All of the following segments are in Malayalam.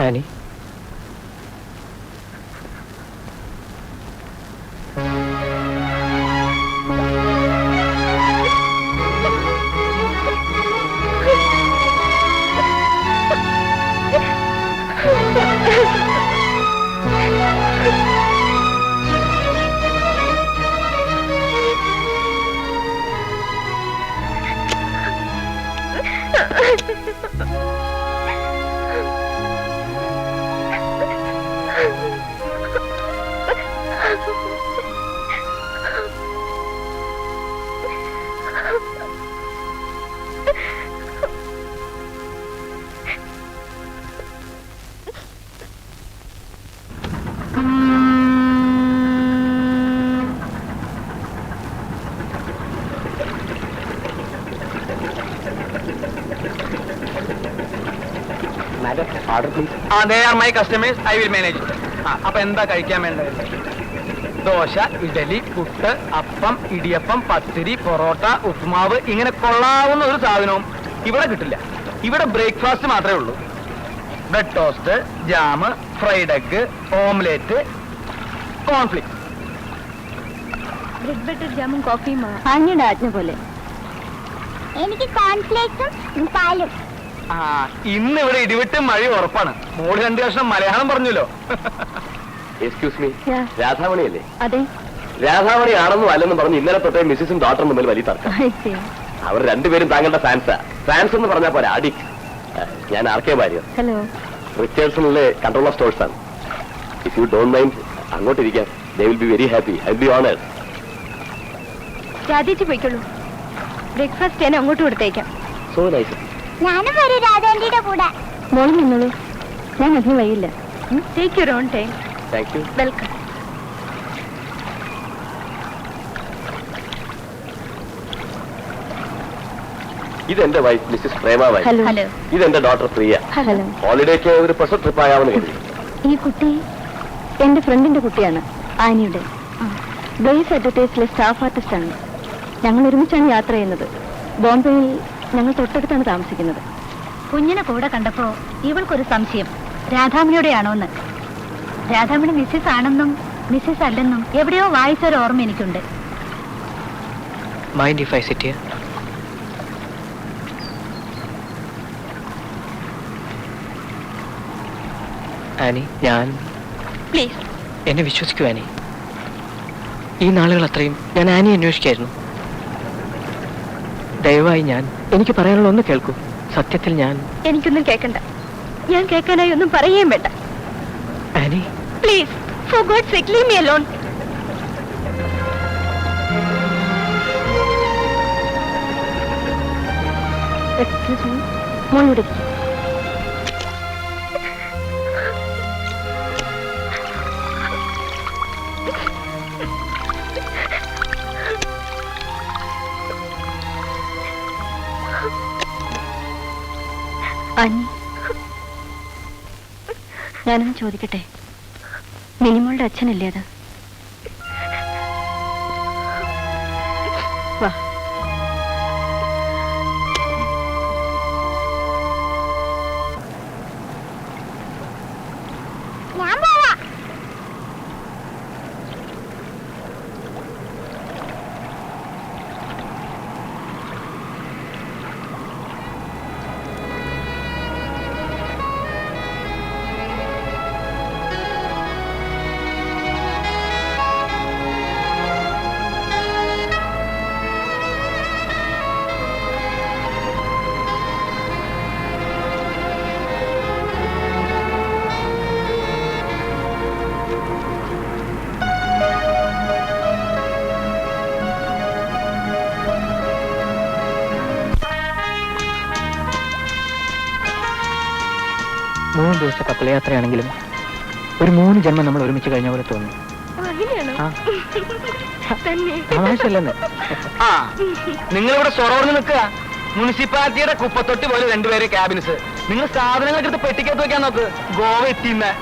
Annie, They are my customers. I will manage it. അപ്പൊ എന്താ കഴിക്കാൻ വേണ്ടത്? ദോശ, ഇഡലി, പുട്ട്, അപ്പം, ഇടിയപ്പം, പത്തിരി, പൊറോട്ട, ഉപ്പുമാവ്, ഇങ്ങനെ കൊള്ളാവുന്ന ഒരു സാധനവും ഇവിടെ കിട്ടില്ല. ഇവിടെ ബ്രേക്ക്ഫാസ്റ്റ് മാത്രമേ ഉള്ളൂ. Bread toast, jam, fried egg, omelette, cornflakes. Bread butter ജാമും കോഫിയും ആഞ്ഞയുടെ ആജ്ഞ പോലെ. എനിക്ക് കോൺഫ്ലിക്സും പാലും. ഇന്ന് ഇവിടെ ഇടിവിട്ട് മഴ ഉറപ്പാണ്. മോള് 2 വർഷം മലയാളം പറഞ്ഞല്ലോ. എക്സ്ക്യൂസ് മീ, രാധാമണിയല്ലേ? അതെ. രാധാമണി ആണെന്നും അല്ലെന്നും പറഞ്ഞ് ഇന്നലെ തൊട്ടേ മിസ്സിസും ഡോക്ടറും തമ്മിൽ വലിയ തർക്കം. അവർ രണ്ടുപേരും താങ്കളുടെ ഫാൻസാ. ഫാൻസ് എന്ന് പറഞ്ഞാൽ പോലെ അഡിക്റ്റ്. ഞാൻ ആർക്കെ ഭാര്യ. ഹലോ. റിച്ചേഴ്സണിലെ കൺട്രോളർ സ്റ്റോഴ്സ് ആണ്. ഇഫ് യു ഡോണ്ട് മൈൻഡ് അങ്ങോട്ടിരിക്കാം. They will be very happy. I will be honoured. രാധേച്ചി പോയിക്കോളൂ. ബ്രേക്ക്ഫാസ്റ്റ് ഞാൻ അങ്ങോട്ട് കൊടുത്തേക്കാം. So nice. ഞാനും വരും രാധാന്റിയുടെ കൂടെ. മോളിൽ നിന്നോളൂ, ഞാൻ അധികം വൈകില്ല. Take your own time. Thank you. Welcome. ഇതെന്റെ വൈഫ് മിസ്സിസ് പ്രേമാവായി. ഹലോ. ഇതെന്റെ ഡോട്ടർ പ്രിയ. ഹലോ. ഹോളിഡേക്ക് ഒരു പ്രഷർ ട്രിപ്പ് ആകാമെന്ന് കരുതി. ഈ കുട്ടി എന്റെ ഫ്രണ്ടിന്റെ കുട്ടിയാണ്, ആനിയുടെ. ബ്ലേസ് അഡ്വർടൈസിലെ സ്റ്റാഫ് ആർട്ടിസ്റ്റ് ആണ്. ഞങ്ങൾ ഒരുമിച്ചാണ് യാത്ര ചെയ്യുന്നത്. ബോംബെയിൽ ഞങ്ങൾ തൊട്ടടുത്താണ് താമസിക്കുന്നത്. കുഞ്ഞിനെ കൂടെ കണ്ടപ്പോ ഇവൾക്കൊരു സംശയം, രാധാമണിയുടെയാണോന്ന്. രാധാമണി മിസ്സിസ് ആണെന്നും മിസ്സിസ് അല്ലെന്നും എവിടെയോ വായിച്ചൊരു ഓർമ്മ എനിക്കുണ്ട്. mind if I sit here? Annie, ഞാൻ പ്ലീസ് എന്നെ വിശ്വസിക്കൂ ആനി. ഈ നാളുകൾ അത്രയും ഞാൻ ആനി അന്വേഷിക്കായിരുന്നു. ദയവായി എനിക്ക് പറയാനുള്ള ഒന്ന് കേൾക്കൂ. സത്യത്തിൽ എനിക്കൊന്നും കേൾക്കണ്ട. ഞാൻ കേൾക്കാനായി ഒന്നും പറയുകയും വേണ്ട. Annie please, for God's sake leave me alone. Excuse me, മോളോട് അനി, ഞാനൊന്ന് ചോദിക്കട്ടെ? മിനിമോളുടെ അച്ഛനല്ലേ അത്? വാ. മൂന്ന് ദിവസത്തെ കപ്പലയാത്രയാണെങ്കിലും ഒരു 3 ജന്മം നമ്മൾ ഒരുമിച്ച് കഴിഞ്ഞ പോലെ തോന്നുന്നു. തമാശല്ലെന്ന്. നിങ്ങളിവിടെ സൊറോർന്ന് നിൽക്കുക. മുനിസിപ്പാലിറ്റിയുടെ കുപ്പത്തൊട്ടി പോലെ 2 പേര് ക്യാബിൻസ്. നിങ്ങൾ സാധനങ്ങളൊക്കെ എടുത്ത് പെട്ടിക്കകത്ത് വെക്കാൻ നോക്ക്. ഗോവ എത്തിന്ന്.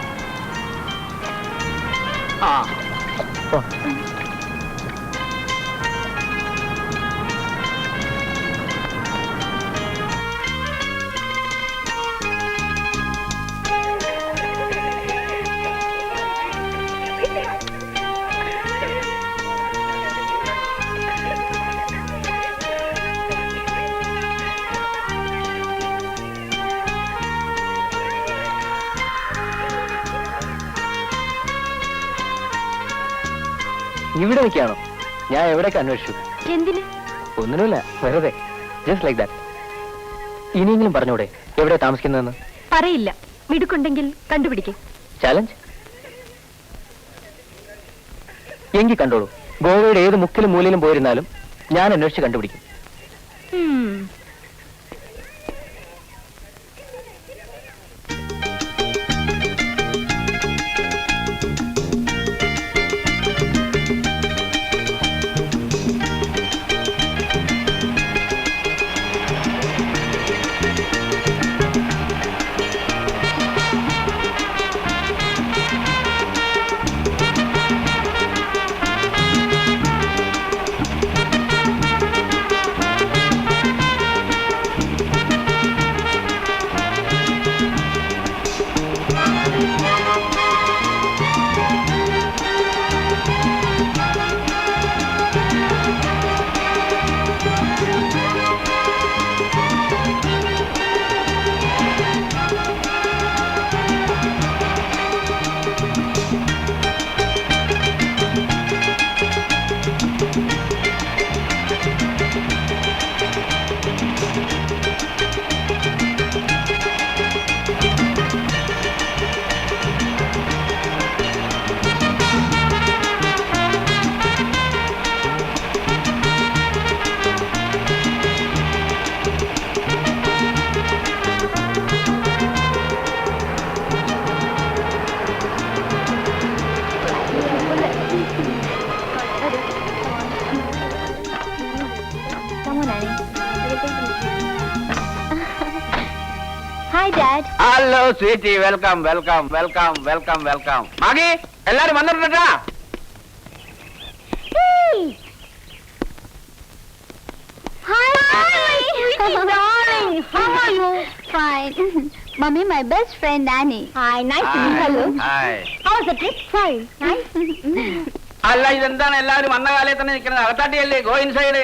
ഇവിടെ നിൽക്കുകയാണോ? ഞാൻ എവിടേക്ക് അന്വേഷിച്ചു. എന്തിന്? ഒന്നിനുമില്ല, വെറുതെ. Just like that. ഇനിയെങ്കിലും പറഞ്ഞൂടെ എവിടെ താമസിക്കുന്നതെന്ന്? പറയില്ല. മിടുക്കുണ്ടെങ്കിൽ കണ്ടുപിടിക്കേ. ചാലഞ്ച് എങ്കിൽ കണ്ടോളൂ. ഗോവയുടെ ഏത് മുക്കിലും മൂലയിലും പോയിരുന്നാലും ഞാൻ അന്വേഷിച്ച് കണ്ടുപിടിക്കും. Hi dad. Hello sweetie, welcome welcome welcome welcome welcome. Maggie, എല്ലാരും വന്നിട്ടുണ്ടാ? Mummy, my best friend Annie. Hi, nice to meet you. Hi. How was the trip? Fine. Nice. അല്ല, ഇതെന്താണ് എല്ലാവരും വന്ന കാലത്ത് തന്നെ നിൽക്കുന്നത്? അകത്താട്ടിയല്ലേ? Go inside.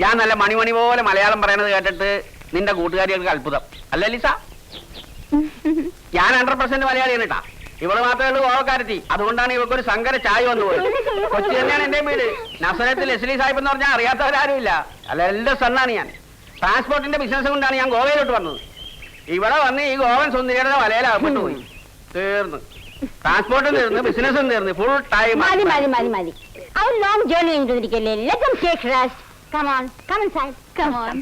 ഞാൻ നല്ല മണിമണി പോലെ മലയാളം പറയണത് കേട്ടിട്ട് നിന്റെ കൂട്ടുകാരികൾക്ക് അത്ഭുതം അല്ലേ ലിസ? ഞാൻ 100% മലയാളിയാണ് കേട്ടാ. ഇവിടെ മാത്രമേ ഉള്ളൂ ഗോവക്കാരത്തി. അതുകൊണ്ടാണ് ഇവക്കൊരു സങ്കര ചായ വന്നു പോയത്. കൊച്ചി തന്നെയാണ് എന്റെ വീട്. നസറത്തിൽ എസ്ലി സാഹിബ് എന്ന് പറഞ്ഞാൽ അറിയാത്തവരാരുമില്ല. അല്ല, എന്റെ സണ്ണാണ് ഞാൻ. ട്രാൻസ്പോർട്ടിന്റെ ബിസിനസ് കൊണ്ടാണ് ഞാൻ ഗോവയിലോട്ട് വന്നത്. ഇവിടെ വന്ന് ഈ ഗോവൻ സുന്ദരിയുടെ വലയിലാകപ്പെട്ടു പോയി. തീർന്നു. ട്രാൻസ്പോർട്ടും തീർന്ന്, ബിസിനസ്സും തീർന്ന്, full time. How long journey into the Kerala? Let them take rest. Come on, come inside. Come on.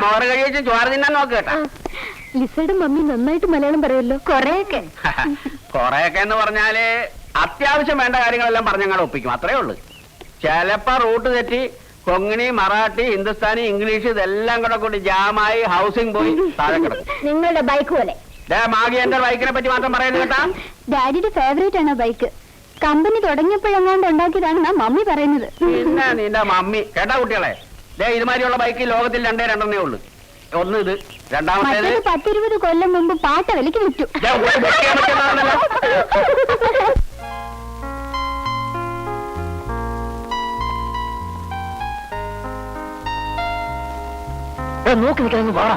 മോറ് കഴിച്ച് ചോറ് തിന്നാൻ നോക്ക് കേട്ടാ. ലിസയുടെ മമ്മി നന്നായിട്ട് മലയാളം പറയുമല്ലോ. കൊറേയൊക്കെ കൊറേയൊക്കെ എന്ന് പറഞ്ഞാല് അത്യാവശ്യം വേണ്ട കാര്യങ്ങളെല്ലാം പറഞ്ഞങ്ങൾ ഒപ്പിക്കും, അത്രേ ഉള്ളു. ചിലപ്പോ റൂട്ട് തെറ്റി കൊങ്ങിണി, മറാഠി, ഹിന്ദുസ്ഥാനി, ഇംഗ്ലീഷ് ഇതെല്ലാം കൂടെ കൂടി ജാമായി ഹൗസിംഗ് പോയി താഴെ കിടക്കും. നിങ്ങളുടെ ബൈക്ക് പോലെ. മാഗി, എന്റെ ബൈക്കിനെ പറ്റി മാത്രം പറയുന്നത് കേട്ടാ. ഡാഡിയുടെ ഫേവറേറ്റ് ആണ് ബൈക്ക്. കമ്പനി തുടങ്ങിയപ്പോഴെങ്ങാണ്ട് ഉണ്ടാക്കിയതാണ് മമ്മി പറയുന്നത്. പിന്നെ നിന്റെ മമ്മി കേട്ടാ കുട്ടികളെ. ഇതുമാതിരിയുള്ള ബൈക്ക് ലോകത്തിൽ 2 ഉള്ളു. ഒന്ന് ഇത്, രണ്ടാമത്തേത് 10-20 കൊല്ലം മുമ്പ് പാട്ട വിലക്ക് വിറ്റു. നോക്കി നിൽക്കാൻ വാ.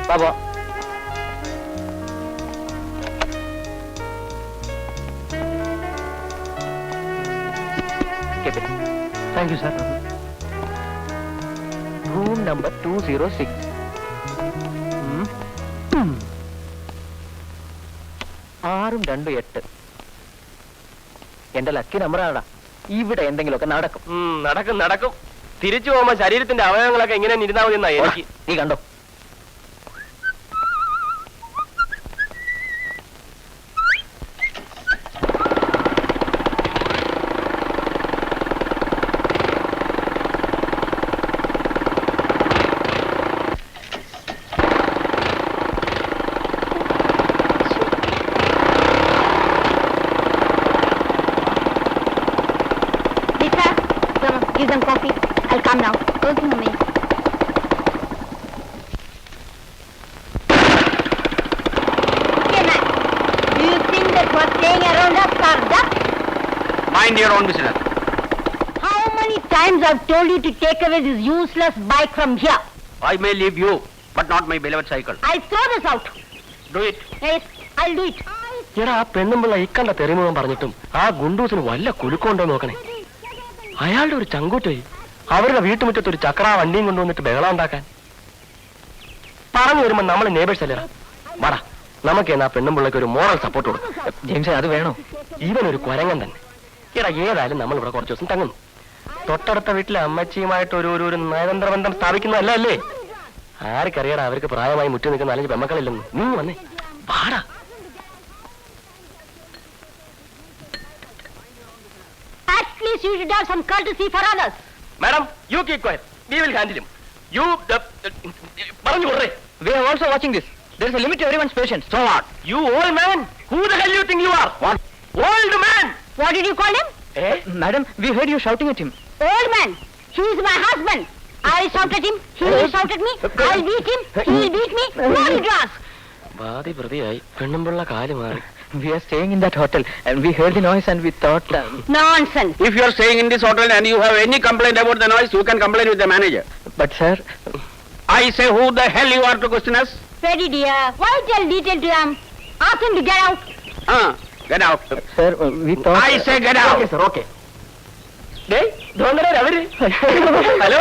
Baba. Keep it. Thank you, sir. Room number 206. 628. എന്റെ ലക്കി നമ്പറാണ്. ഇവിടെ എന്തെങ്കിലുമൊക്കെ നടക്കും. നടക്കും നടക്കും. തിരിച്ചു പോകുമ്പോ ശരീരത്തിന്റെ അവയവങ്ങളൊക്കെ എങ്ങനെ ഇരുന്നാ മതി എന്നാ എനിക്ക്. നീ കണ്ടോ? Give them coffee. I'll come now. Okay, Mummy. Okay, man. Do you think that we're playing around us or duck? Mind your own business. How many times I've told you to take away this useless bike from here? I may leave you, but not my beloved cycle. I'll throw this out. Do it. Yes, I'll do it. എടാ ആ പെണ്ണുമ്പിള്ള ഇക്കണ്ട തെറിമുഖം പറഞ്ഞിട്ടും ആ ഗുണ്ടൂസിന് വല്ല കുലുക്കമുണ്ടോ നോക്കണേ. അയാളുടെ ഒരു ചങ്കൂറ്റേ അവരുടെ വീട്ടുമുറ്റത്ത് ഒരു ചക്ര വണ്ടിയും കൊണ്ടുവന്നിട്ട് ബഹളം ഉണ്ടാക്കാൻ. പറഞ്ഞു വരുമ്പോ നമ്മള് നേബേഴ്സ് അല്ലേ? വാടാ നമുക്ക് എന്നാ പെണ്ണുമ്പിള്ളക്ക് ഒരു മോറൽ സപ്പോർട്ട് കൊടുക്കും. ജെയിംസ് അത് വേണോ? ഇവനൊരു കുരങ്ങൻ തന്നെ. എടാ ഏതായാലും നമ്മൾ ഇവിടെ കുറച്ച് ദിവസം തങ്ങുന്നു. തൊട്ടടുത്ത വീട്ടിലെ അമ്മച്ചിയുമായിട്ട് ഒരു നയതന്ത്ര ബന്ധം സ്ഥാപിക്കുന്നതല്ല അല്ലേ? ആർക്കറിയടാ അവർക്ക് പ്രായമായി മുറ്റി നിൽക്കുന്ന 4 പെമ്മക്കളില്ലെന്ന്. നീ വന്നേ വാടാ. At least you should have some courtesy for others. Madam you keep quiet. We will handle him. You പറഞ്ഞു കൊടുറേ. We are also watching this. There is a limit to everyone's patience. So what? You old man? Who the hell you think you are? What? Old man? What did you call him? Eh? Madam, we heard you shouting at him. Old man. He is my husband. I'll shout at him. He will shout at me. I'll beat him. He will beat me. No need to ask. വാദി പ്രതിയായി പെണ്ണുമ്പിള്ള കാല് മാറി. We are staying in that hotel and we heard the noise and we thought... Nonsense. If you are staying in this hotel and you have any complaint about the noise, you can complain with the manager. But sir... I say, who the hell you are to question us? Freddy dear, why tell detail to him? Ask him to get out. Get out. Sir, we thought... I say get out. Okay, sir, okay. ഡേയ് ധോണ്ടരവര് ഹലോ.